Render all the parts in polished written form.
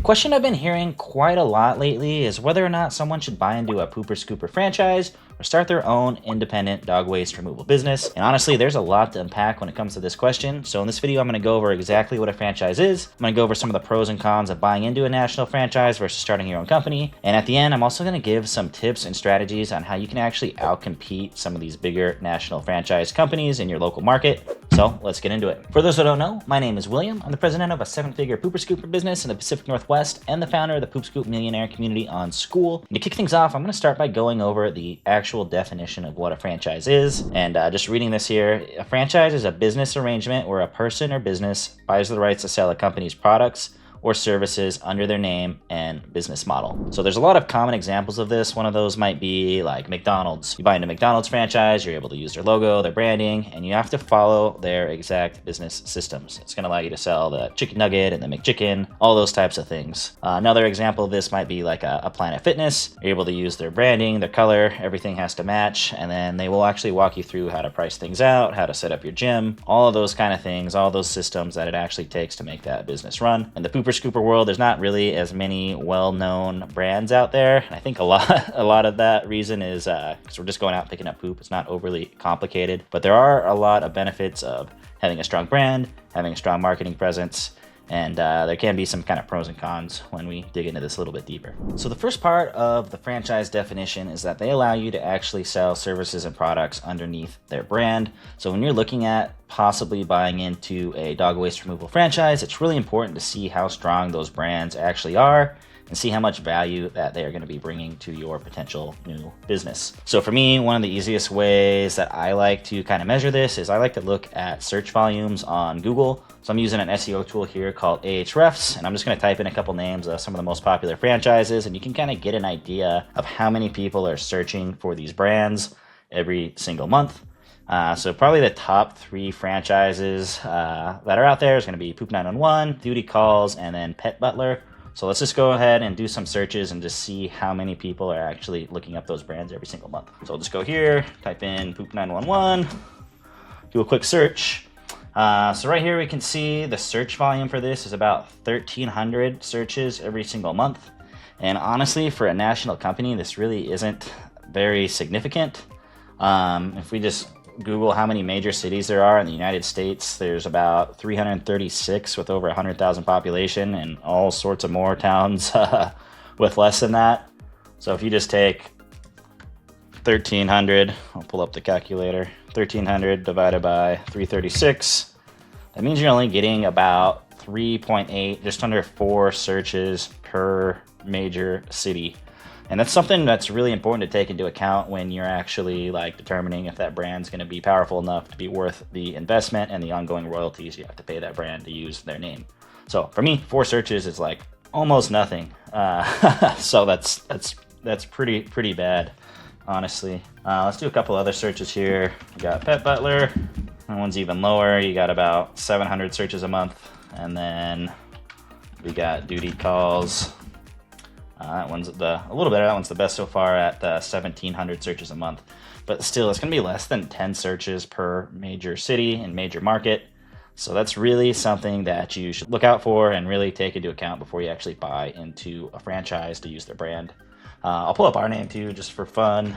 question I've been hearing quite a lot lately is whether or not someone should buy into a Pooper Scooper franchise or start their own independent dog waste removal business. And honestly, there's a lot to unpack when it comes to this question. So in this video, I'm going to go over exactly what a franchise is. I'm going to go over some of the pros and cons of buying into a national franchise versus starting your own company. And at the end, I'm also going to give some tips and strategies on how you can actually outcompete some of these bigger national franchise companies in your local market. So let's get into it. For those who don't know, my name is William. I'm the president of a 7-figure Pooper Scooper business in the Pacific Northwest and the founder of the Poop Scoop Millionaire community on School. And to kick things off, I'm going to start by going over the actual definition of what a franchise is. And just reading this here, a franchise is a business arrangement where a person or business buys the rights to sell a company's products or services under their name and business model. So there's a lot of common examples of this. One of those might be like McDonald's. You buy into McDonald's franchise, you're able to use their logo, their branding, and you have to follow their exact business systems. It's gonna allow you to sell the chicken nugget and the McChicken, all those types of things. Another example of this might be like a Planet Fitness. You're able to use their branding, their color, everything has to match, and then they will actually walk you through how to price things out, how to set up your gym, all of those kind of things, all those systems that it actually takes to make that business run. And the Pooper Scooper world, there's not really as many well-known brands out there. And I think a lot of that reason is because we're just going out picking up poop. It's not overly complicated, but there are a lot of benefits of having a strong brand, having a strong marketing presence, and there can be some kind of pros and cons when we dig into this a little bit deeper. So the first part of the franchise definition is that they allow you to actually sell services and products underneath their brand. So when you're looking at possibly buying into a dog waste removal franchise, it's really important to see how strong those brands actually are and see how much value that they are going to be bringing to your potential new business. So for me, one of the easiest ways that I like to kind of measure this is I like to look at search volumes on Google. So I'm using an SEO tool here called Ahrefs, and I'm just going to type in a couple names of some of the most popular franchises, and you can kind of get an idea of how many people are searching for these brands every single month. So probably the top 3 franchises that are out there is going to be Poop 911, Duty Calls, and then Pet Butler. So let's just go ahead and do some searches and just see how many people are actually looking up those brands every single month. So I'll just go here, type in Poop 911, do a quick search. So right here we can see the search volume for this is about 1,300 searches every single month. And honestly, for a national company, this really isn't very significant. If we just Google how many major cities there are in the United States, there's about 336 with over 100,000 population and all sorts of more towns with less than that. So if you just take 1,300, I'll pull up the calculator, 1,300 divided by 336, that means you're only getting about 3.8, just under 4 searches per major city. And that's something that's really important to take into account when you're actually like determining if that brand's going to be powerful enough to be worth the investment and the ongoing royalties you have to pay that brand to use their name. So for me, 4 searches is like almost nothing. So that's pretty bad, honestly. Let's do a couple other searches here. We got Pet Butler. That one's even lower. You got about 700 searches a month. And then we got Duty Calls. That one's a little better. That one's the best so far at 1,700 searches a month. But still, it's going to be less than 10 searches per major city and major market. So that's really something that you should look out for and really take into account before you actually buy into a franchise to use their brand. I'll pull up our name too, just for fun.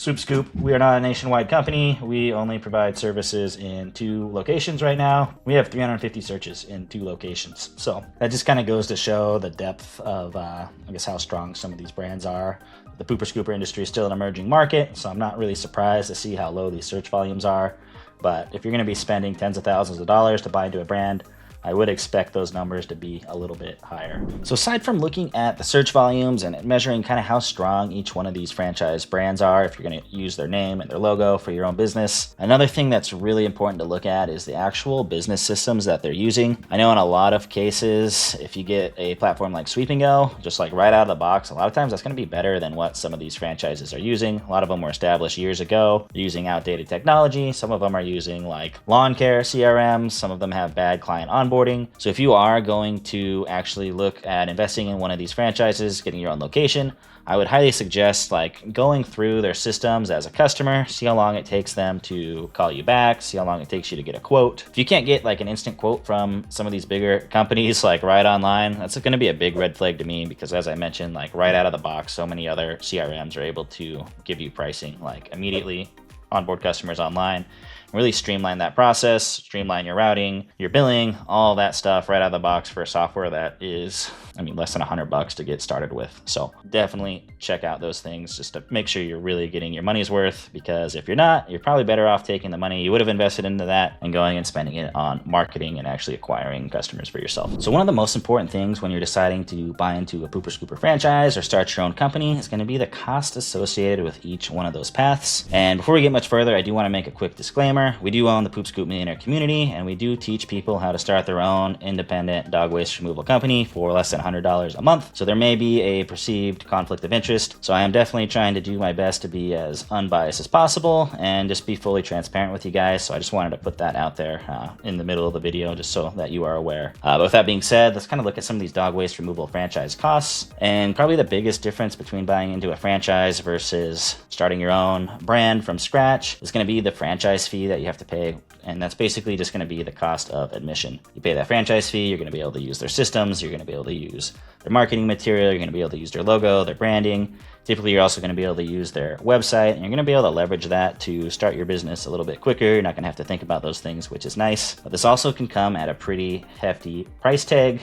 Poop Scoop. We are not a nationwide company. We only provide services in 2 locations right now. We have 350 searches in 2 locations. So that just kind of goes to show the depth of, I guess, how strong some of these brands are. The Pooper Scooper industry is still an emerging market, so I'm not really surprised to see how low these search volumes are. But if you're going to be spending tens of thousands of dollars to buy into a brand, I would expect those numbers to be a little bit higher. So aside from looking at the search volumes and measuring kind of how strong each one of these franchise brands are, if you're going to use their name and their logo for your own business, another thing that's really important to look at is the actual business systems that they're using. I know in a lot of cases, if you get a platform like Sweep and Go, just like right out of the box, a lot of times that's going to be better than what some of these franchises are using. A lot of them were established years ago. They're using outdated technology. Some of them are using like lawn care CRMs. Some of them have bad client onboarding onboarding. So if you are going to actually look at investing in one of these franchises, getting your own location, I would highly suggest like going through their systems as a customer, see how long it takes them to call you back, see how long it takes you to get a quote. If you can't get like an instant quote from some of these bigger companies like right online, that's going to be a big red flag to me, because as I mentioned, like right out of the box, so many other CRMs are able to give you pricing like immediately, onboard customers online, really streamline that process, streamline your routing, your billing, all that stuff right out of the box for software that is, I mean, less than $100 to get started with. So definitely check out those things just to make sure you're really getting your money's worth, because if you're not, you're probably better off taking the money you would have invested into that and going and spending it on marketing and actually acquiring customers for yourself. So one of the most important things when you're deciding to buy into a Pooper Scooper franchise or start your own company is going to be the cost associated with each one of those paths. And before we get much further, I do want to make a quick disclaimer. We do own the Poop Scoop Millionaire community, and we do teach people how to start their own independent dog waste removal company for less than $100 a month. So there may be a perceived conflict of interest. So I am definitely trying to do my best to be as unbiased as possible and just be fully transparent with you guys. So I just wanted to put that out there in the middle of the video just so that you are aware. But with that being said, let's kind of look at some of these dog waste removal franchise costs. And probably the biggest difference between buying into a franchise versus starting your own brand from scratch is going to be the franchise fee that you have to pay. And that's basically just going to be the cost of admission. You pay that franchise fee, you're going to be able to use their systems, you're going to be able to use their marketing material, you're going to be able to use their logo, their branding. Typically, you're also going to be able to use their website, and you're going to be able to leverage that to start your business a little bit quicker. You're not going to have to think about those things, which is nice. But this also can come at a pretty hefty price tag.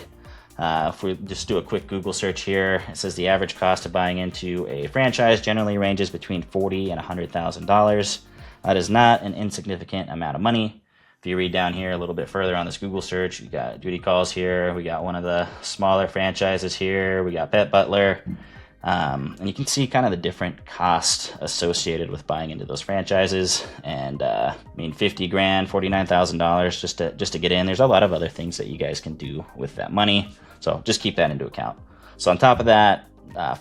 If we just do a quick Google search here, it says the average cost of buying into a franchise generally ranges between $40,000 and $100,000. That is not an insignificant amount of money. If you read down here a little bit further on this Google search, you got Duty Calls here. We got one of the smaller franchises here. We got Pet Butler. And you can see kind of the different costs associated with buying into those franchises. And I mean, 50 grand, $49,000 just to get in. There's a lot of other things that you guys can do with that money. So just keep that into account. So on top of that,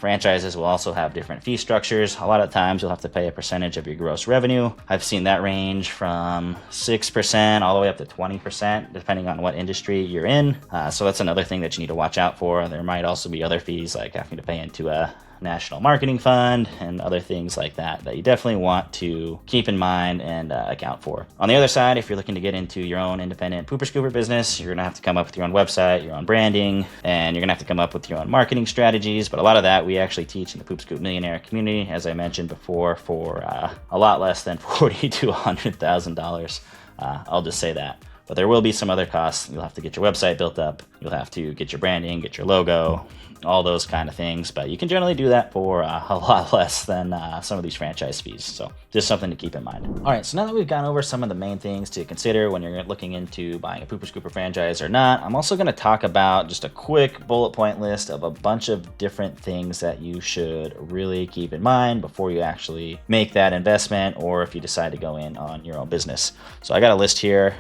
franchises will also have different fee structures. A lot of times you'll have to pay a percentage of your gross revenue. I've seen that range from 6% all the way up to 20%, depending on what industry you're in. So that's another thing that you need to watch out for. There might also be other fees like having to pay into a national marketing fund and other things like that you definitely want to keep in mind and account for. On the other side, if you're looking to get into your own independent pooper scooper business, you're gonna have to come up with your own website, your own branding, and you're gonna have to come up with your own marketing strategies. But a lot of that we actually teach in the Poop Scoop Millionaire community, as I mentioned before, for a lot less than $40,000 to $100,000. I'll just say that. But there will be some other costs. You'll have to get your website built up. You'll have to get your branding, get your logo, all those kind of things. But you can generally do that for a lot less than some of these franchise fees. So just something to keep in mind. All right, so now that we've gone over some of the main things to consider when you're looking into buying a Pooper Scooper franchise or not, I'm also going to talk about just a quick bullet point list of a bunch of different things that you should really keep in mind before you actually make that investment, or if you decide to go in on your own business. So I got a list here.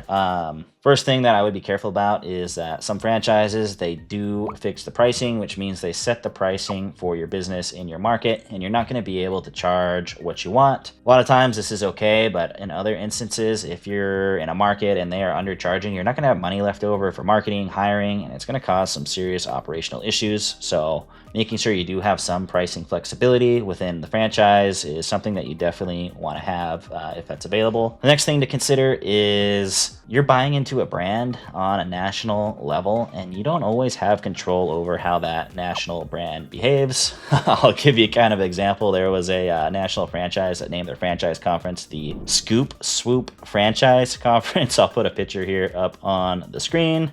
First thing that I would be careful about is that some franchises, they do fix the pricing, which means they set the pricing for your business in your market, and you're not going to be able to charge what you want. A lot of times this is okay, but in other instances, if you're in a market and they are undercharging, you're not going to have money left over for marketing, hiring, and it's going to cause some serious operational issues. So making sure you do have some pricing flexibility within the franchise is something that you definitely want to have if that's available. The next thing to consider is you're buying into a brand on a national level, and you don't always have control over how that national brand behaves. I'll give you kind of an example. There was a national franchise that named their franchise conference the Scoop Swoop Franchise Conference. I'll put a picture here up on the screen.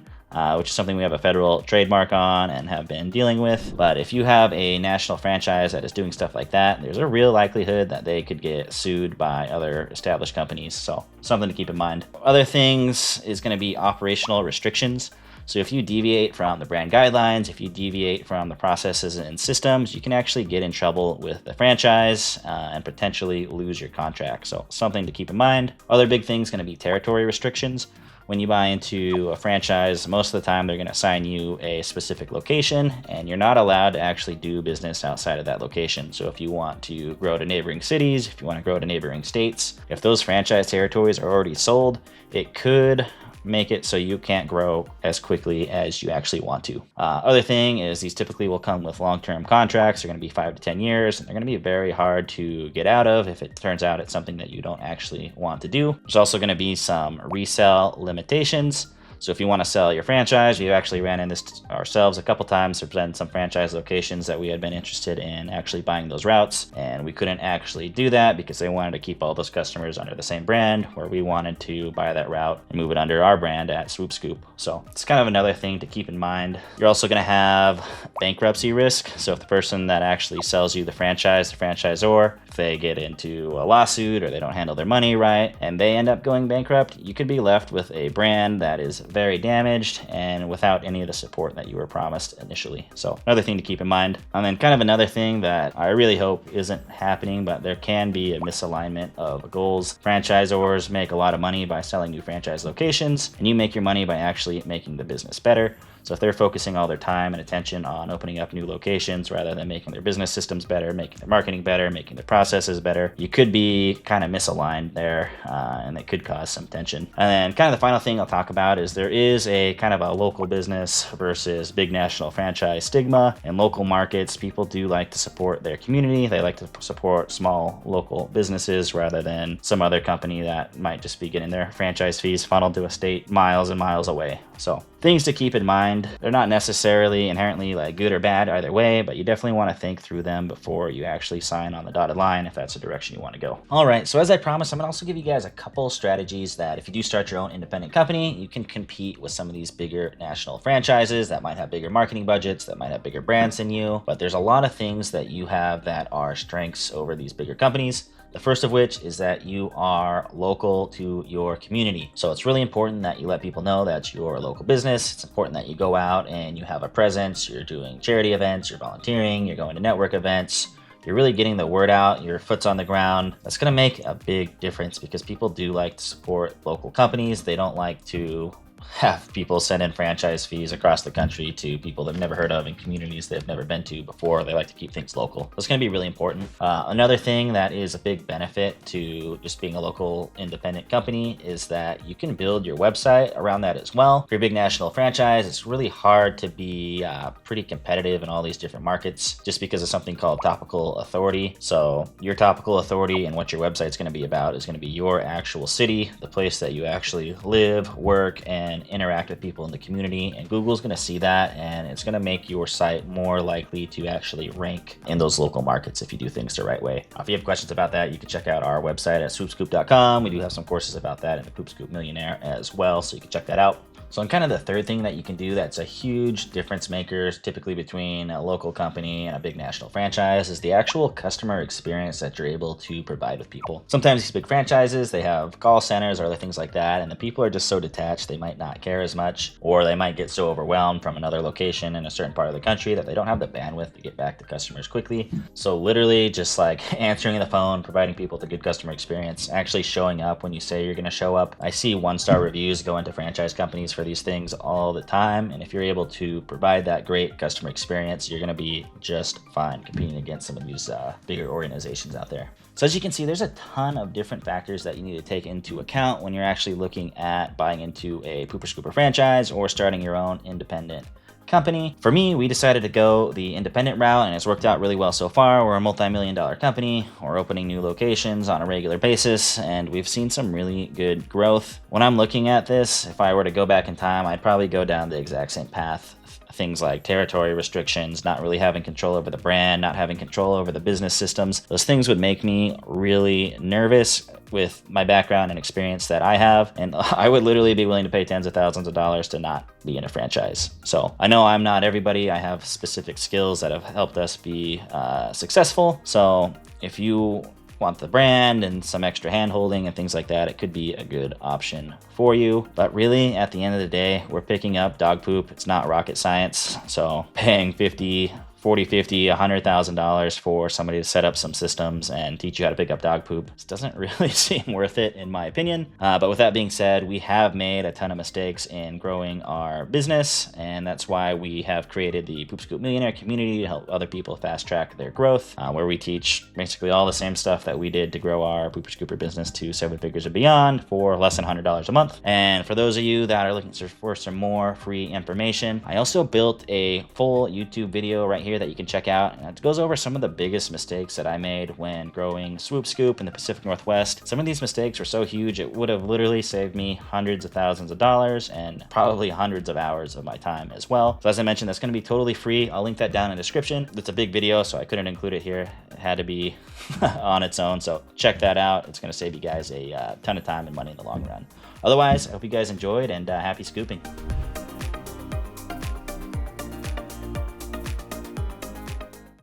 Which is something we have a federal trademark on and have been dealing with. But if you have a national franchise that is doing stuff like that, there's a real likelihood that they could get sued by other established companies. So something to keep in mind. Other things is going to be operational restrictions. So if you deviate from the brand guidelines, if you deviate from the processes and systems, you can actually get in trouble with the franchise and potentially lose your contract. So something to keep in mind. Other big things going to be territory restrictions. When you buy into a franchise, most of the time they're going to assign you a specific location, and you're not allowed to actually do business outside of that location. So if you want to grow to neighboring cities, if you want to grow to neighboring states, if those franchise territories are already sold, it could make it so you can't grow as quickly as you actually want to. Other thing is these typically will come with long-term contracts. They're going to be 5 to 10 years, and they're going to be very hard to get out of if it turns out it's something that you don't actually want to do. There's also going to be some resale limitations. So if you want to sell your franchise, we've actually ran into this ourselves a couple times. There's been some franchise locations that we had been interested in actually buying those routes, and we couldn't actually do that because they wanted to keep all those customers under the same brand, where we wanted to buy that route and move it under our brand at Poop Scoop. So it's kind of another thing to keep in mind. You're also going to have bankruptcy risk. So if the person that actually sells you the franchise, the franchisor, if they get into a lawsuit or they don't handle their money right and they end up going bankrupt, you could be left with a brand that is very damaged and without any of the support that you were promised initially. So another thing to keep in mind. And then kind of another thing that I really hope isn't happening, but there can be a misalignment of goals. Franchisors make a lot of money by selling new franchise locations, and you make your money by actually making the business better. So if they're focusing all their time and attention on opening up new locations rather than making their business systems better, making their marketing better, making their processes better, you could be kind of misaligned there, and it could cause some tension. And then kind of the final thing I'll talk about is there is a kind of a local business versus big national franchise stigma. In local markets, people do like to support their community. They like to support small local businesses rather than some other company that might just be getting their franchise fees funneled to a state miles and miles away. So things to keep in mind. They're not necessarily inherently like good or bad either way, but you definitely want to think through them before you actually sign on the dotted line if that's the direction you want to go. All right, so as I promised, I'm gonna also give you guys a couple strategies that if you do start your own independent company, you can compete with some of these bigger national franchises that might have bigger marketing budgets, that might have bigger brands than you, but there's a lot of things that you have that are strengths over these bigger companies. The first of which is that you are local to your community. So it's really important that you let people know that you're a local business. It's important that you go out and you have a presence. You're doing charity events, you're volunteering, you're going to network events. You're really getting the word out, your foot's on the ground. That's gonna make a big difference because people do like to support local companies. They don't like to have people send in franchise fees across the country to people they've never heard of in communities they've never been to before. They like to keep things local. It's going to be really important. Another thing that is a big benefit to just being a local independent company is that you can build your website around that as well. For your big national franchise, it's really hard to be pretty competitive in all these different markets just because of something called topical authority. So your topical authority and what your website's going to be about is going to be your actual city, the place that you actually live, work, and interact with people in the community. And Google's going to see that, and it's going to make your site more likely to actually rank in those local markets if you do things the right way. If you have questions about that, you can check out our website at swoopscoop.com. We do have some courses about that in the Poop Scoop Millionaire as well, so you can check that out. So and kind of the third thing that you can do that's a huge difference maker typically between a local company and a big national franchise is the actual customer experience that you're able to provide with people. Sometimes these big franchises, they have call centers or other things like that, and the people are just so detached they might not care as much, or they might get so overwhelmed from another location in a certain part of the country that they don't have the bandwidth to get back to customers quickly. So literally just like answering the phone, providing people with a good customer experience, actually showing up when you say you're going to show up. I see 1-star reviews go into franchise companies for these things all the time, and if you're able to provide that great customer experience, you're going to be just fine competing against some of these bigger organizations out there. So as you can see, there's a ton of different factors that you need to take into account when you're actually looking at buying into a Pooper Scooper franchise or starting your own independent company. For me, we decided to go the independent route, and it's worked out really well so far. We're a multi-million-dollar company. We're opening new locations on a regular basis, and we've seen some really good growth. When I'm looking at this, if I were to go back in time, I'd probably go down the exact same path. Things like territory restrictions, not really having control over the brand, not having control over the business systems. Those things would make me really nervous with my background and experience that I have. And I would literally be willing to pay tens of thousands of dollars to not be in a franchise. So I know I'm not everybody. I have specific skills that have helped us be successful. So if you want the brand and some extra hand holding and things like that, it could be a good option for you. But really, at the end of the day, we're picking up dog poop. It's not rocket science. So paying $50,000, $40, $50, $100,000 for somebody to set up some systems and teach you how to pick up dog poop. This doesn't really seem worth it in my opinion. But with that being said, we have made a ton of mistakes in growing our business, and that's why we have created the Poop Scoop Millionaire community to help other people fast track their growth, where we teach basically all the same stuff that we did to grow our Pooper Scooper business to 7 figures and beyond for less than $100 a month. And for those of you that are looking for some more free information, I also built a full YouTube video right here that you can check out. And it goes over some of the biggest mistakes that I made when growing Swoop Scoop in the Pacific Northwest. Some of these mistakes were so huge, it would have literally saved me hundreds of thousands of dollars and probably hundreds of hours of my time as well. So as I mentioned, that's going to be totally free. I'll link that down in the description. It's a big video, so I couldn't include it here. It had to be on its own. So check that out. It's going to save you guys a ton of time and money in the long run. Otherwise, I hope you guys enjoyed, and happy scooping.